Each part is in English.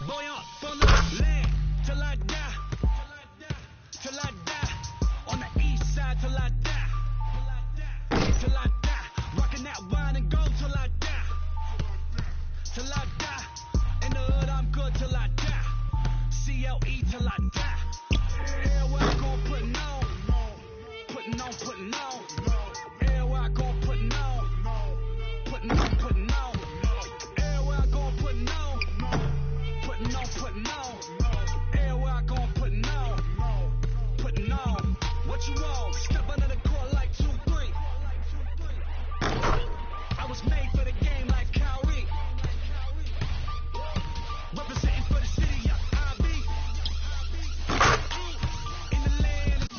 Boy up on the land till I die. Till I die. On the east side till I die. Till I die. Rocking that wine and gold till I die. Till I die. In the hood I'm good till I die. CLE till I die. Everywhere I go putting on. Putting on, putting on. Everywhere I go putting on. Putting on, putting on. Everywhere I go putting on. Putting on, putting on. Everywhere I go putting on. Putting on. What you want? Step under the court like 2-3. I was made for the game like Kyrie. Representing for the city of IB. In the land.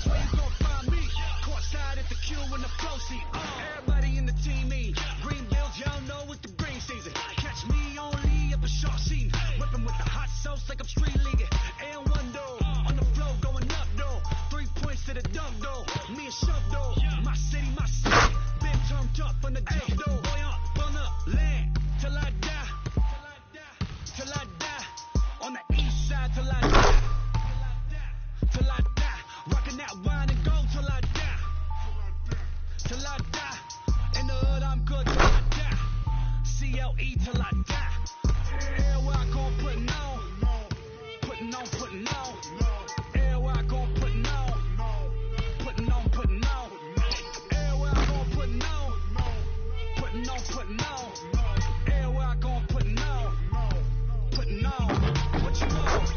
Where you gon' find me? Courtside at the Q in the flow seat. Everybody in the team me. Green Bills, y'all know it's the green season. Catch me only up a short scene. Whipping with the hot sauce like I'm street leaguing. And one though, on the flow going up though. 3 points to the dunk though. Me and Shove though. My city, been turned up on the jump though. Boy up on the land till I die. Till I die. On the east side till I die. Till I die. Rocking that wine and gold till I die. Till I die. In the hood I'm good till I die. CLE till I die. Everywhere I go putting on. Putting on, putting on. Everywhere I go putting on. Putting on, putting on. Everywhere I go putting on. Putting on, putting on. Everywhere I go putting on. Putting on. What you want?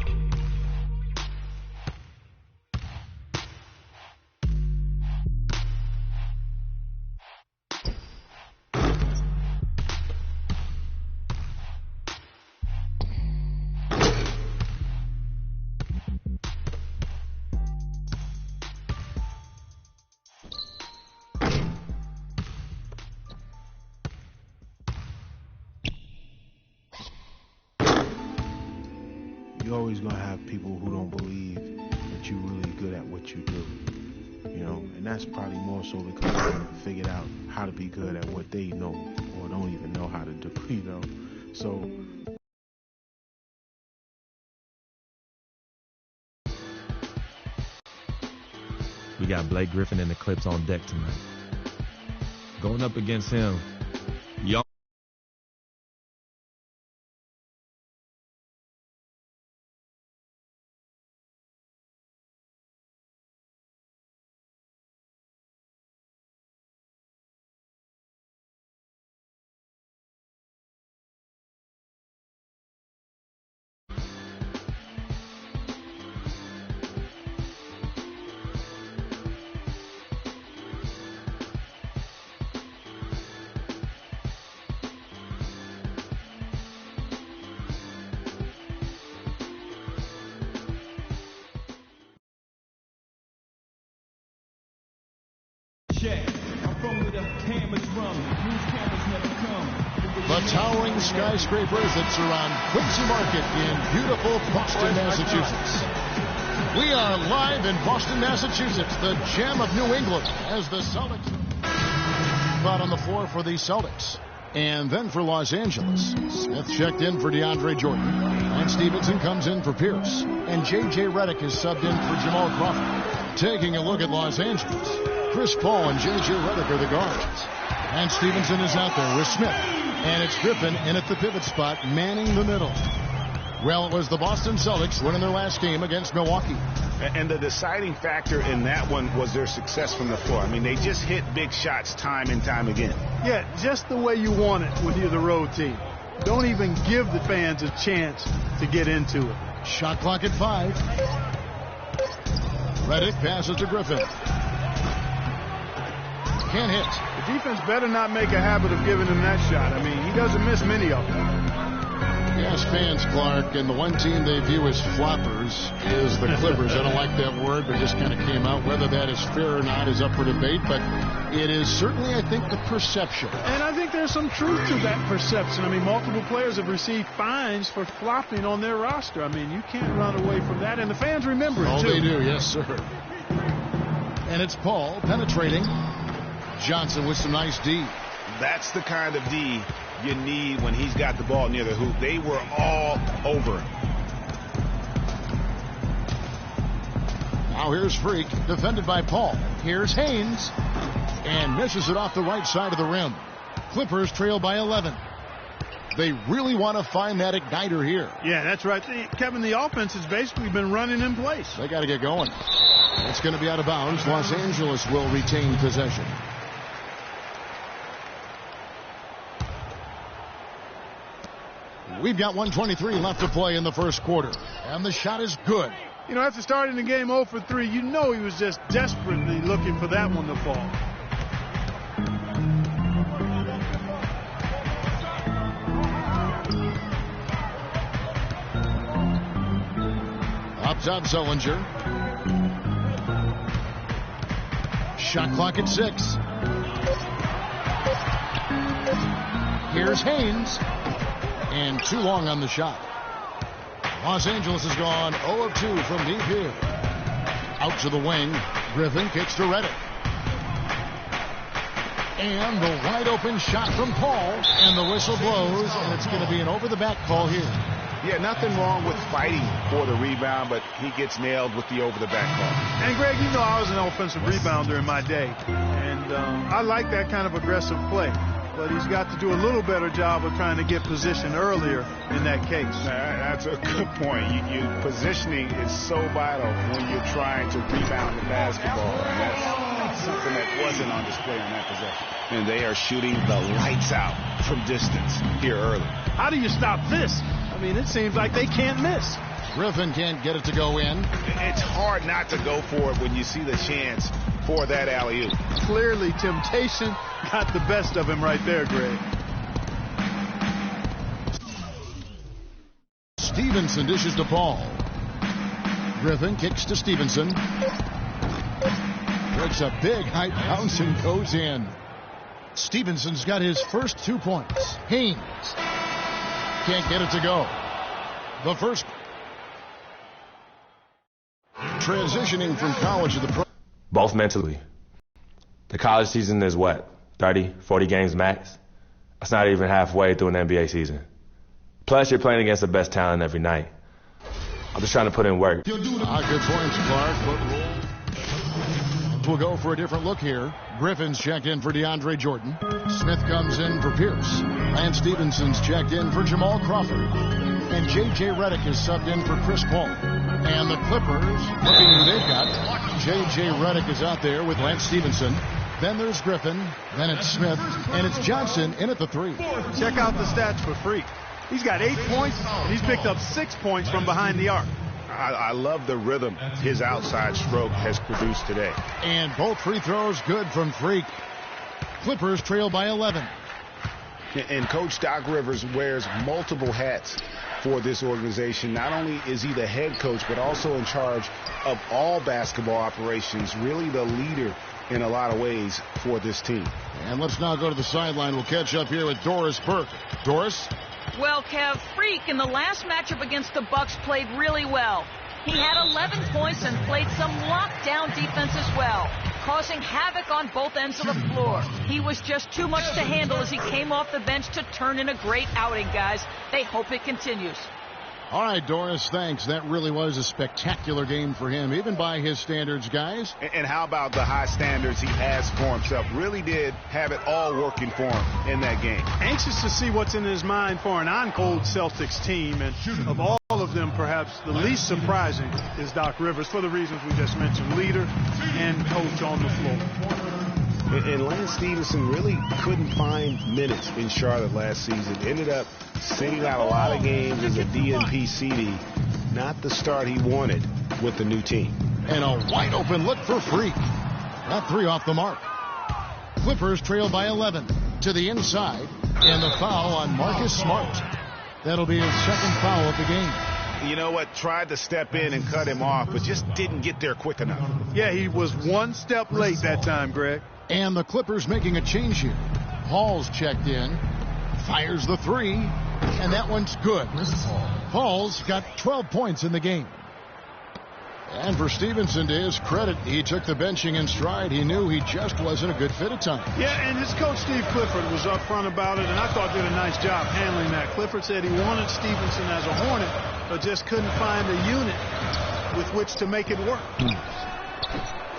You're always gonna have people who don't believe that you're really good at what you do, you know, and that's probably more so because they haven't figured out how to be good at what they know or don't even know how to do, you know. So we got Blake Griffin and the Clips on deck tonight. Going up against him, y'all. The towering skyscrapers that surround Quincy Market in beautiful Boston, Massachusetts. We are live in Boston, Massachusetts, the gem of New England, as the Celtics out on the floor for the Celtics. And then for Los Angeles, Smith checked in for DeAndre Jordan. And Stevenson comes in for Pierce. And J.J. Redick is subbed in for Jamal Crawford. Taking a look at Los Angeles, Chris Paul and J.J. Redick are the guards. And Stevenson is out there with Smith. And it's Griffin in at the pivot spot, manning the middle. Well, it was the Boston Celtics winning their last game against Milwaukee. And the deciding factor in that one was their success from the floor. I mean, they just hit big shots time and time again. Yeah, just the way you want it when you're the road team. Don't even give the fans a chance to get into it. Shot clock at 5. Redick passes to Griffin. Can't hit. The defense better not make a habit of giving him that shot. I mean, he doesn't miss many of them. Yes, fans, Clark, and the one team they view as floppers is the Clippers. I don't like that word, but it just kind of came out. Whether that is fair or not is up for debate, but it is certainly, I think, the perception. And I think there's some truth to that perception. I mean, multiple players have received fines for flopping on their roster. I mean, you can't run away from that, and the fans remember it, too. Oh, they do, yes, sir. And it's Paul penetrating. Johnson with some nice D. That's the kind of D you need when he's got the ball near the hoop. They were all over him. Now here's Freak, defended by Paul. Here's Haynes, and misses it off the right side of the rim. Clippers trail by 11. They really want to find that igniter here. Yeah, that's right. Kevin, the offense has basically been running in place. They got to get going. It's going to be out of bounds. Los Angeles will retain possession. We've got 1:23 left to play in the first quarter. And the shot is good. You know, after starting the game 0 for 3, you know he was just desperately looking for that one to fall. Up top, Zollinger. Shot clock at 6. Here's Haynes. And too long on the shot. Los Angeles has gone 0 of 2 from deep here. Out to the wing. Griffin kicks to Reddick. And the wide open shot from Paul. And the whistle blows. And it's going to be an over-the-back call here. Yeah, nothing wrong with fighting for the rebound, but he gets nailed with the over-the-back call. And, Greg, you know I was an offensive rebounder in my day. And I like that kind of aggressive play. But he's got to do a little better job of trying to get position earlier in that case. That's a good point. Positioning is so vital when you're trying to rebound the basketball. And that's something that wasn't on display on that possession. And they are shooting the lights out from distance here early. How do you stop this? I mean, it seems like they can't miss. Griffin can't get it to go in. It's hard not to go for it when you see the chance for that alley-oop. Clearly, temptation got the best of him right there, Greg. Stevenson dishes to Paul. Griffin kicks to Stevenson. Breaks a big high bounce and goes in. Stevenson's got his first 2 points. Haynes can't get it to go. The first. Transitioning from college to the pro. Both mentally. The college season is what? 30, 40 games max? That's not even halfway through an NBA season. Plus, you're playing against the best talent every night. I'm just trying to put in work. Good points, Clark. We'll go for a different look here. Griffin's checked in for DeAndre Jordan. Smith comes in for Pierce. Lance Stevenson's checked in for Jamal Crawford. And J.J. Redick is subbed in for Chris Paul. And the Clippers, looking who they've got. J.J. Redick is out there with Lance Stevenson. Then there's Griffin. Then it's Smith. And it's Johnson in at the 3. Check out the stats for Freak. He's got 8 points, and he's picked up 6 points from behind the arc. I love the rhythm his outside stroke has produced today. And both free throws good from Freak. Clippers trail by 11. And Coach Doc Rivers wears multiple hats for this organization. Not only is he the head coach, but also in charge of all basketball operations, really the leader in a lot of ways for this team. And let's now go to the sideline. We'll catch up here with Doris Burke. Doris? Well, Kev, Freak in the last matchup against the Bucks played really well. He had 11 points and played some lockdown defense as well, causing havoc on both ends of the floor. He was just too much to handle as he came off the bench to turn in a great outing, guys. They hope it continues. All right, Doris, thanks. That really was a spectacular game for him, even by his standards, guys. And how about the high standards he has for himself? Really did have it all working for him in that game. Anxious to see what's in his mind for an on-cold Celtics team. And of all of them, perhaps the least surprising is Doc Rivers, for the reasons we just mentioned, leader and coach on the floor. And Lance Stevenson really couldn't find minutes in Charlotte last season. Ended up sitting out a lot of games as a DNP CD. Not the start he wanted with the new team. And a wide open look for Freak. That 3 off the mark. Clippers trail by 11 to the inside. And the foul on Marcus Smart. That'll be his second foul of the game. You know what? Tried to step in and cut him off, but just didn't get there quick enough. Yeah, he was one step late that time, Greg. And the Clippers making a change here. Hall's checked in, fires the three, and that one's good. Hall's got 12 points in the game. And for Stevenson, to his credit, he took the benching in stride. He knew he just wasn't a good fit at times. Yeah, and his coach, Steve Clifford, was upfront about it, and I thought did a nice job handling that. Clifford said he wanted Stevenson as a Hornet, but just couldn't find a unit with which to make it work.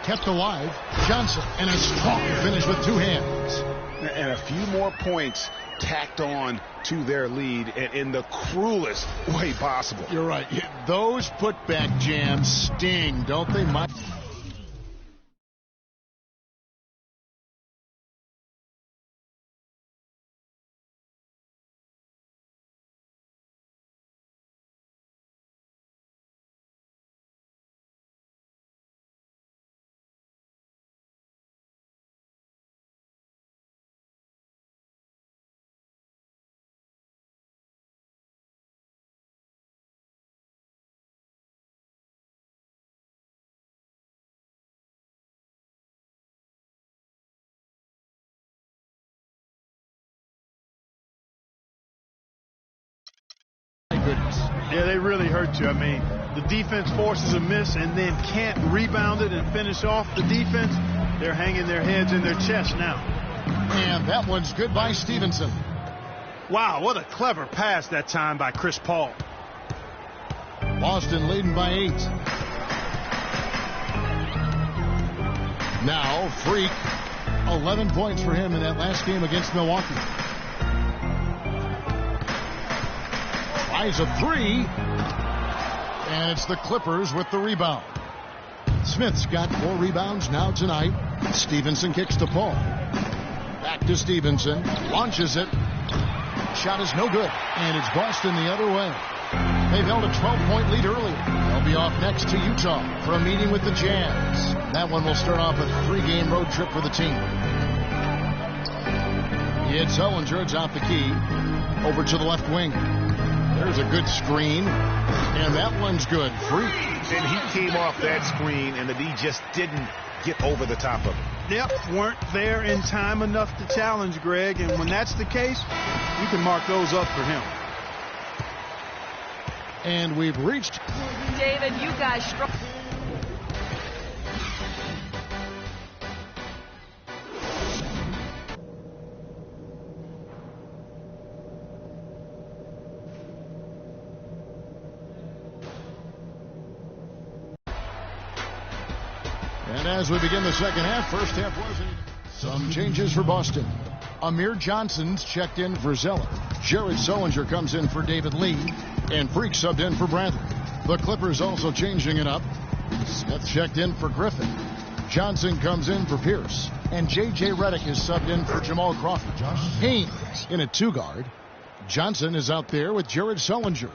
Kept alive, Johnson, and a strong finish with two hands. And a few more points tacked on to their lead in the cruelest way possible. You're right. Those putback jams sting, don't they, Mike? Yeah, they really hurt you. I mean, the defense forces a miss and then can't rebound it and finish off the defense. They're hanging their heads in their chest now. And that one's good by Stevenson. Wow, what a clever pass that time by Chris Paul. Boston leading by 8. Now, Freak, 11 points for him in that last game against Milwaukee. Tries a three, and it's the Clippers with the rebound. Smith's got 4 rebounds now tonight. Stevenson kicks to Paul. Back to Stevenson, launches it. Shot is no good, and it's Boston the other way. They've held a 12-point lead earlier. They'll be off next to Utah for a meeting with the Jazz. That one will start off a 3-game road trip for the team. It's Sullinger, it's out the key. Over to the left wing. There's a good screen, and that one's good. Freak. And he came off that screen, and the D just didn't get over the top of it. Yep, weren't there in time enough to challenge Greg, and when that's the case, you can mark those up for him. And we've reached... David, you guys struck. And as we begin the second half, first half wasn't. Some changes for Boston. Amir Johnson's checked in for Zeller. Jared Sullinger comes in for David Lee. And Freak subbed in for Bradley. The Clippers also changing it up. Smith checked in for Griffin. Johnson comes in for Pierce. And J.J. Redick is subbed in for Jamal Crawford. Haynes in at 2-guard. Johnson is out there with Jared Sullinger.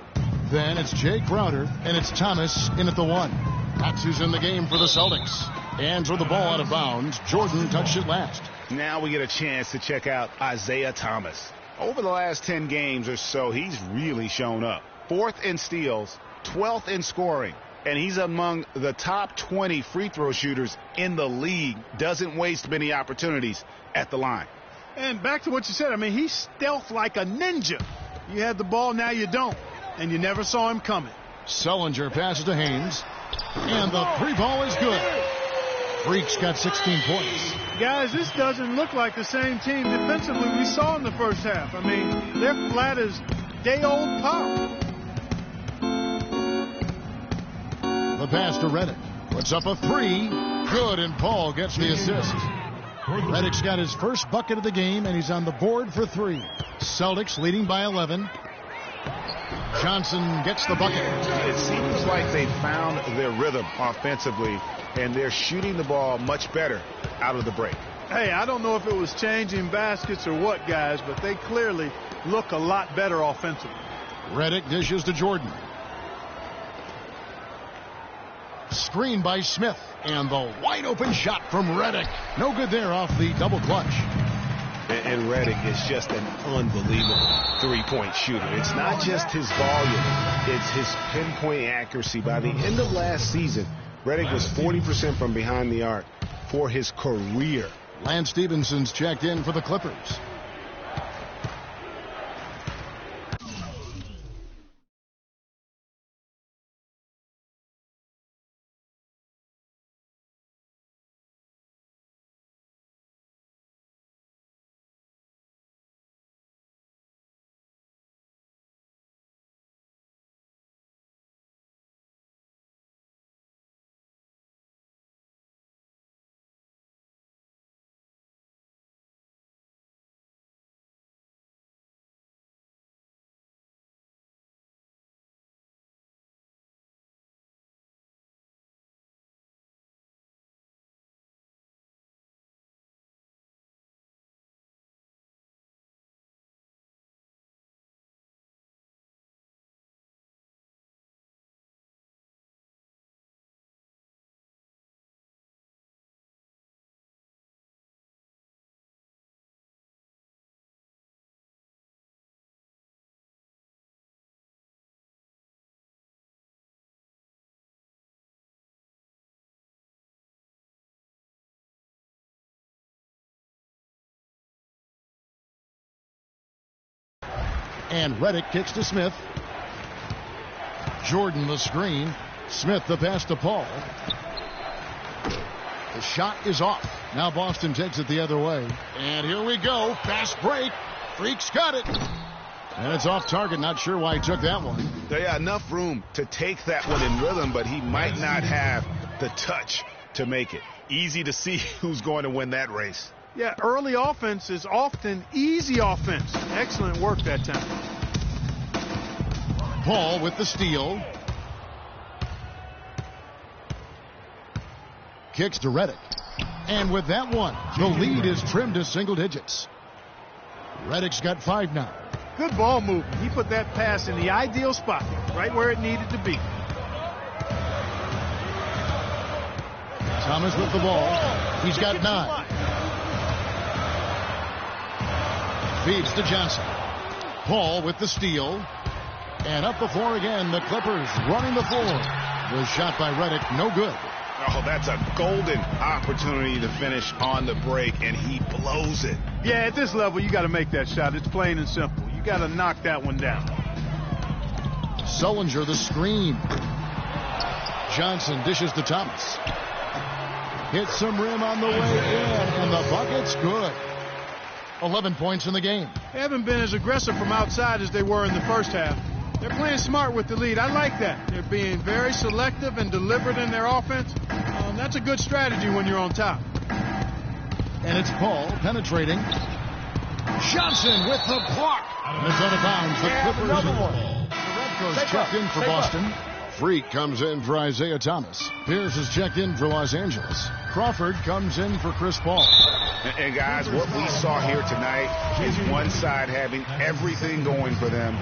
Then it's Jay Crowder, and it's Thomas in at the 1. That's who's in the game for the Celtics. Hands with the ball out of bounds. Jordan touched it last. Now we get a chance to check out Isaiah Thomas. Over the last 10 games or so, he's really shown up. 4th in steals, 12th in scoring, and he's among the top 20 free throw shooters in the league. Doesn't waste many opportunities at the line. And back to what you said, I mean, he's stealth like a ninja. You had the ball, now you don't, and you never saw him coming. Sullinger passes to Haynes, and the 3-ball is good. Freak's got 16 points. Guys, this doesn't look like the same team defensively we saw in the first half. I mean, they're flat as day-old pop. The pass to Redick. Puts up a 3. Good, and Paul gets the assist. Redick's got his first bucket of the game, and he's on the board for 3. Celtics leading by 11. Johnson gets the bucket. It seems like they found their rhythm offensively, and they're shooting the ball much better out of the break. Hey, I don't know if it was changing baskets or what, guys, but they clearly look a lot better offensively. Redick dishes to Jordan. Screen by Smith, and the wide open shot from Redick. No good there off the double clutch. And Redick is just an unbelievable three-point shooter. It's not just his volume, it's his pinpoint accuracy. By the end of last season, Redick was 40% from behind the arc for his career. Lance Stephenson's checked in for the Clippers. And Redick kicks to Smith. Jordan the screen. Smith the pass to Paul. The shot is off. Now Boston takes it the other way. And here we go. Fast break. Freak's got it. And it's off target. Not sure why he took that one. Yeah, enough room to take that one in rhythm, but he might not have the touch to make it. Easy to see who's going to win that race. Yeah, early offense is often easy offense. Excellent work that time. Paul with the steal. Kicks to Redick. And with that one, the lead is trimmed to single digits. Redick's got 5 now. Good ball movement. He put that pass in the ideal spot, right where it needed to be. Thomas with the ball. He's got 9. Feeds to Johnson. Paul with the steal. And up the floor again, the Clippers running the floor. The shot by Redick, no good. Oh, that's a golden opportunity to finish on the break, and he blows it. Yeah, at this level, you got to make that shot. It's plain and simple. You got to knock that one down. Sullinger the screen. Johnson dishes to Thomas. Hits some rim on the way in, and the bucket's good. 11 points in the game. They haven't been as aggressive from outside as they were in the first half. They're playing smart with the lead. I like that. They're being very selective and deliberate in their offense. That's a good strategy when you're on top. And it's Paul penetrating. Johnson with the block. And it's out of bounds. The Clippers. The Redcoats checked in for Boston. Freak comes in for Isaiah Thomas. Pierce is checked in for Los Angeles. Crawford comes in for Chris Paul. And guys, what we saw here tonight is one side having everything going for them.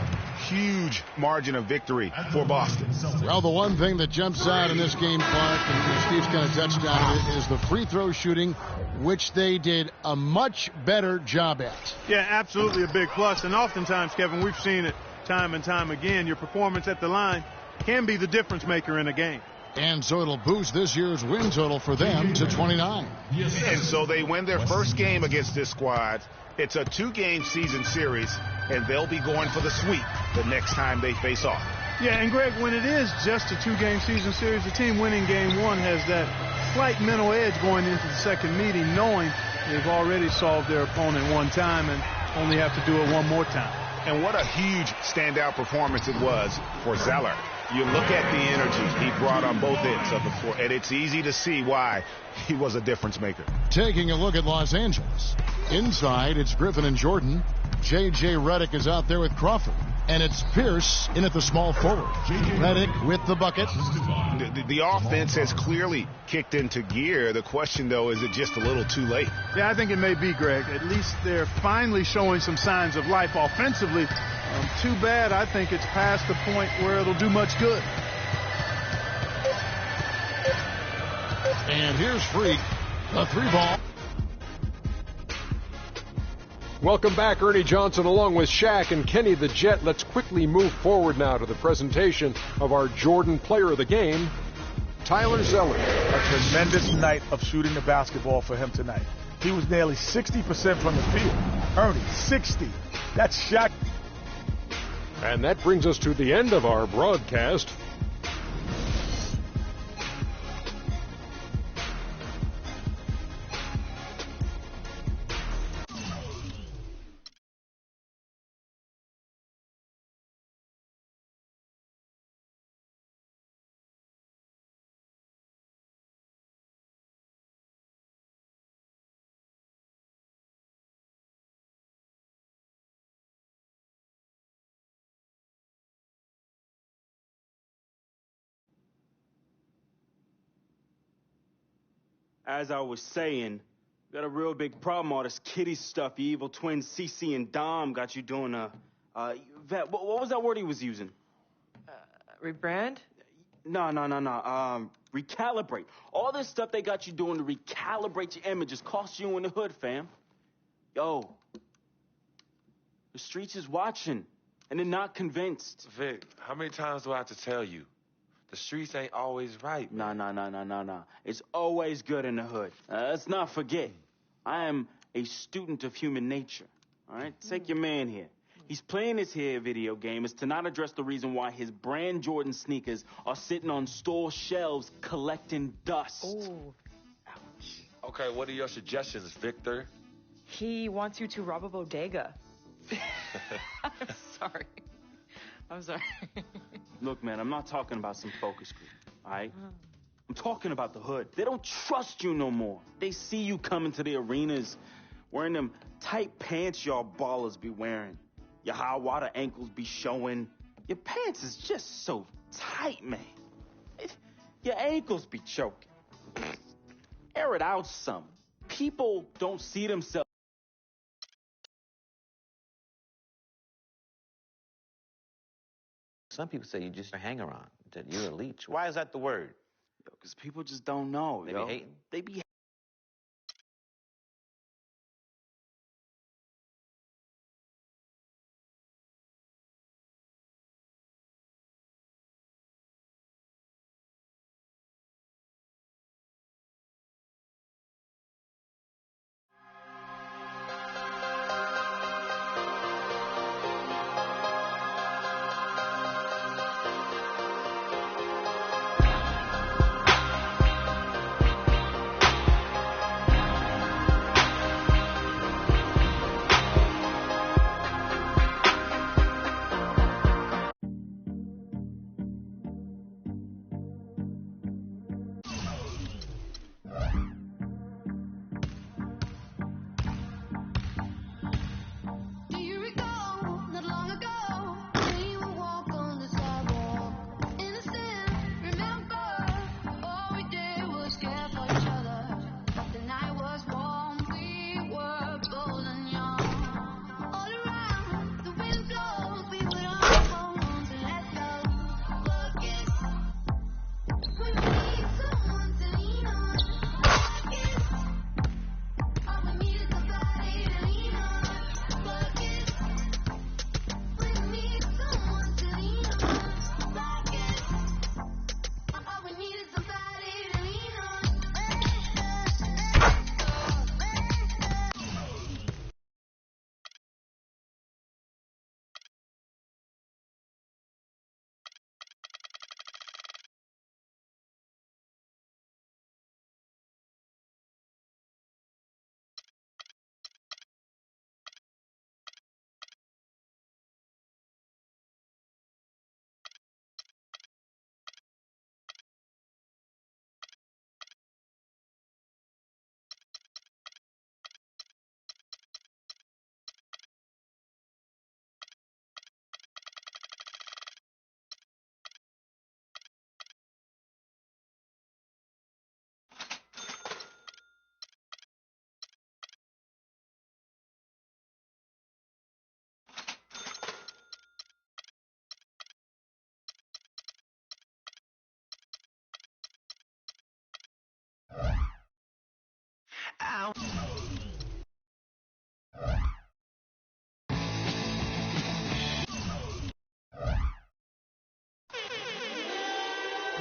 Huge margin of victory for Boston. Well, the one thing that jumps out in this game, Clark, and Steve's kind of touched on it, is the free throw shooting, which they did a much better job at. Yeah, absolutely a big plus. And oftentimes, Kevin, we've seen it time and time again. Your performance at the line can be the difference maker in a game. And so it'll boost this year's win total for them to 29. And so they win their first game against this squad. It's a 2-game season series, and they'll be going for the sweep the next time they face off. Yeah, and Greg, when it is just a 2-game season series, the team winning game 1 has that slight mental edge going into the second meeting, knowing they've already solved their opponent one time and only have to do it one more time. And what a huge standout performance it was for Zeller. You look at the energy he brought on both ends of the floor, and it's easy to see why he was a difference maker. Taking a look at Los Angeles. Inside, it's Griffin and Jordan. J.J. Redick is out there with Crawford. And it's Pierce in at the small forward. Redick with the bucket. The offense has clearly kicked into gear. The question, though, is it just a little too late? Yeah, I think it may be, Greg. At least they're finally showing some signs of life offensively. Too bad I think it's past the point where it'll do much good. And here's Freak. The 3 ball. Welcome back, Ernie Johnson along with Shaq and Kenny the Jet. Let's quickly move forward now to the presentation of our Jordan Player of the Game, Tyler Zeller. A tremendous night of shooting the basketball for him tonight. He was nearly 60% from the field. Ernie, 60. That's Shaq. And that brings us to the end of our broadcast. As I was saying, got a real big problem. All this kitty stuff. The evil twins, Cece and Dom, got you doing Vet, what was that word he was using? Rebrand? No. Recalibrate. All this stuff they got you doing to recalibrate your images cost you in the hood, fam. Yo, the streets is watching, and they're not convinced. Vic, how many times do I have to tell you? The streets ain't always right. Nah. It's always good in the hood. Let's not forget, I am a student of human nature. All right? Take your man here. He's playing this here video game is to not address the reason why his brand Jordan sneakers are sitting on store shelves collecting dust. Ooh. Okay, what are your suggestions, Victor? He wants you to rob a bodega. I'm sorry. Look, man, I'm not talking about some focus group, all right? I'm talking about the hood. They don't trust you no more. They see you coming to the arenas wearing them tight pants y'all ballers be wearing. Your high water ankles be showing. Your pants is just so tight, man. Your ankles be choking. Air it out some. People don't see themselves. Some people say you're just a hanger-on, that you're a leech. Why is that the word? Because people just don't know. They be hating? They be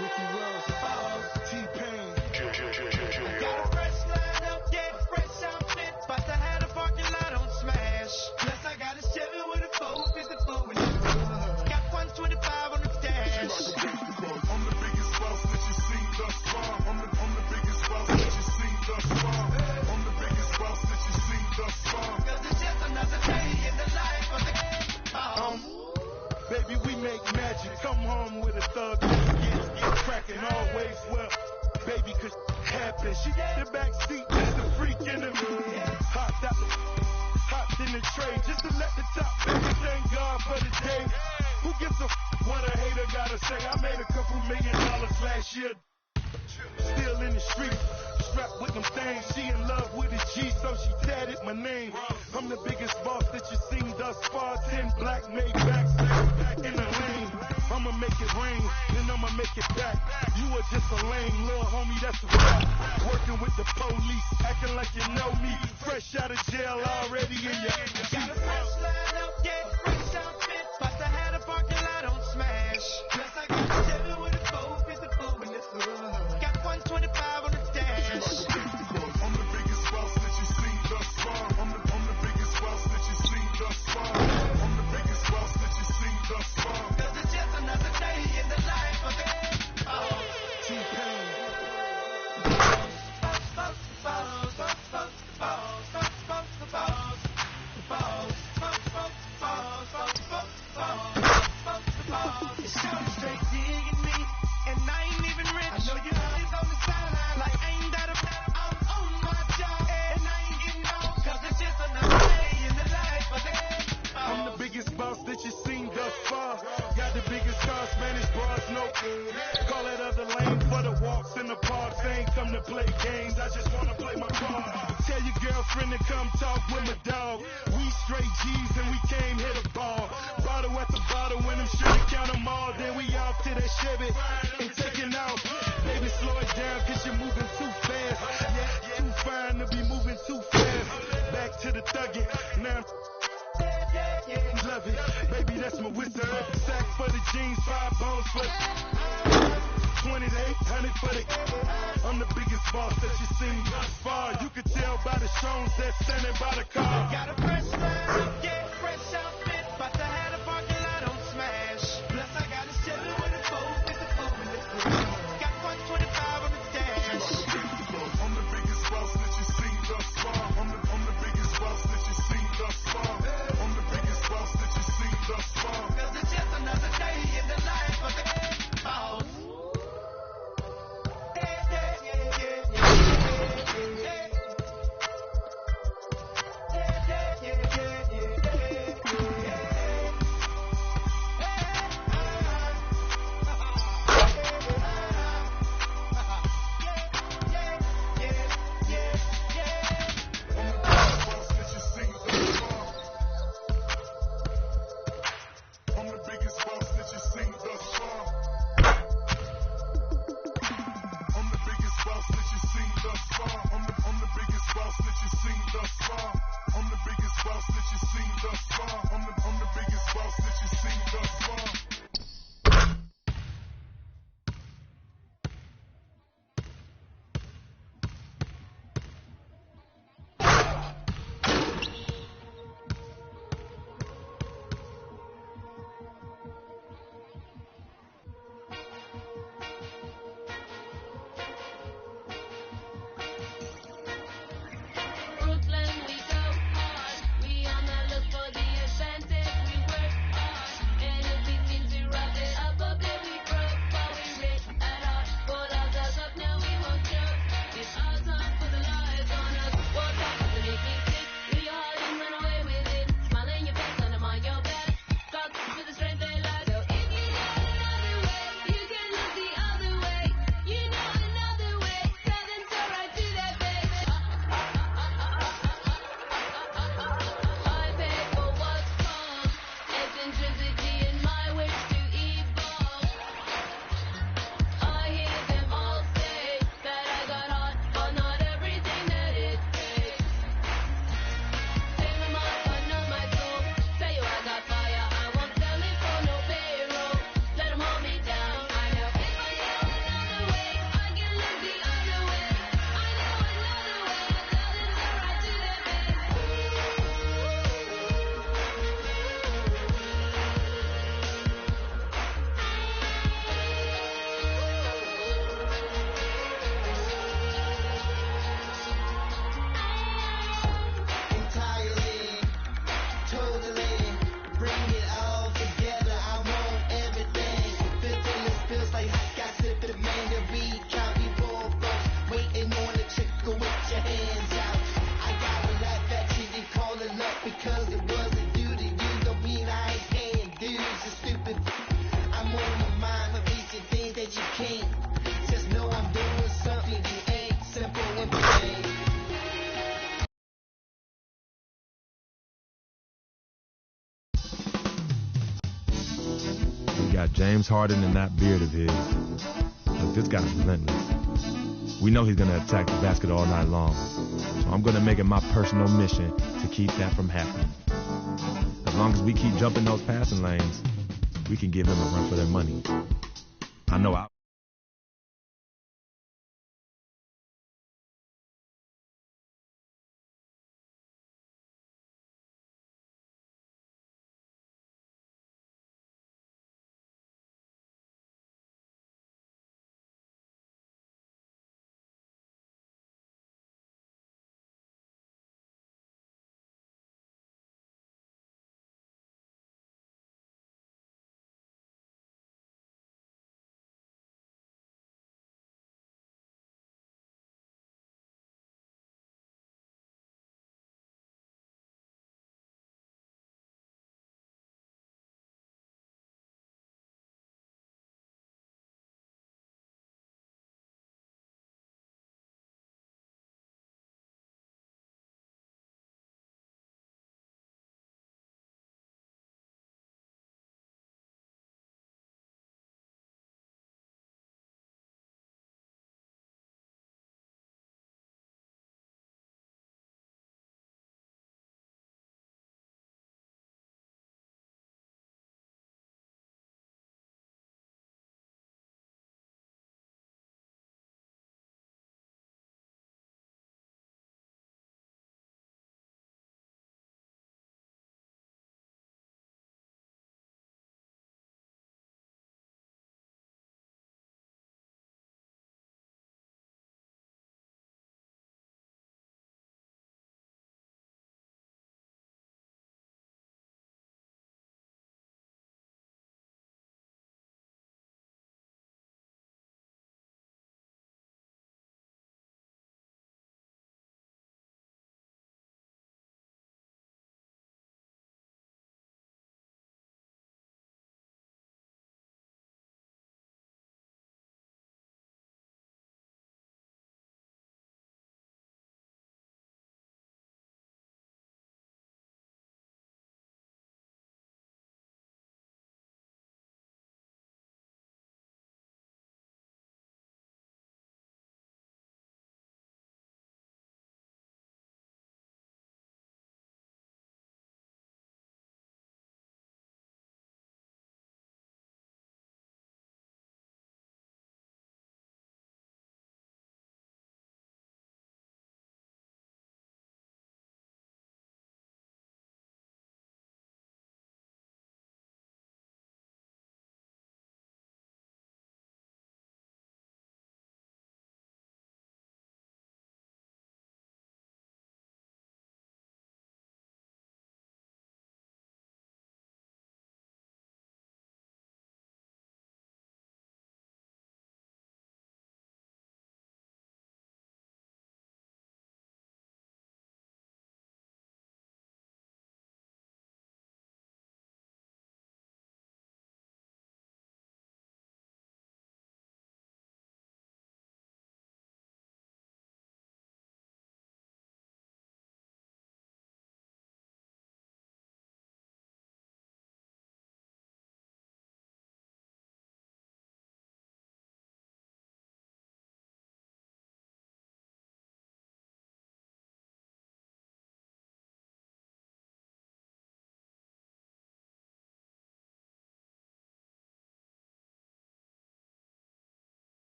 Ricky Rose, T-Pain. Got a fresh lineup, yeah, fresh outfit. About to have the parking lot on smash. Plus I got a Chevy with a 454 in the hood. Got 125 on the dash. I'm the biggest boss that you've seen thus far. I'm the biggest boss that you've seen thus far. I'm the biggest boss that you've seen thus far. Cause it's just another day in the life of the baby, we make magic. Come home with a thug. Get cracking always well. Baby, cause happen. She got the back seat, just a freak in the mood. Hopped in the tray just to let the top baby thank God for the day. Who gives a what a hater gotta say? I made a couple $1 million last year. Still in the street, strapped with them things. She in love with a G, so she tatted my name. I'm the biggest boss that you've seen thus far. 10 black made backs back in the lane. I'ma make it rain, then I'ma make it back. You are just a lame little homie, that's a fact. Working with the police, acting like you know me. Fresh out of jail, already in your got a fresh lineup, yeah, fresh outfit. About to have the parking lot on smash. Plus I got a Chevy with a 454 in the hood. Got 125 on the dash. I'm the biggest boss that you've seen thus far. I'm the biggest boss that you've seen thus far. I'm the biggest boss that you've seen thus far. Cause it's just another day in the life of the T-Pain. It's shorty straight digging me, and I ain't even rich. I know you always on the sideline, like ain't that a I'm on my job, and I ain't getting off, cause it's just another day in the life of the I'm the biggest boss that you've seen thus far. Got the biggest car, Spanish bras, no call that other lane for the walks in the parks. I ain't come to play games, I just wanna play my part. Tell your girlfriend to come talk with my dog. We straight G's and we came hit a ball. Bottle at the bottle when them sure to count them all. Then we off to that Chevy and taking off. Baby, slow it down cause you're moving too fast. Yeah, too fine to be moving too fast. Back to the thuggin', now love it, baby, that's my wisdom. Sack for the jeans, 5 bones for the 20 to 800 for the I'm the biggest boss that you've seen thus far. You can tell by the shows that's standing by the car. got a fresh lineup, yeah, fresh outfit. About to have the parking lot on smash. Plus I got a Chevy with a 454 in the hood. Got 125 on the dash. I'm the biggest boss that you've seen thus far. I'm the biggest boss that you've seen thus far. I'm the biggest boss that you've seen thus far. Cause it's just another day in the life of the boss. got James Harden and that beard of his. Look, this guy's relentless. We know he's going to attack the basket all night long. So I'm going to make it my personal mission to keep that from happening. As long as we keep jumping those passing lanes, we can give them a run for their money. I know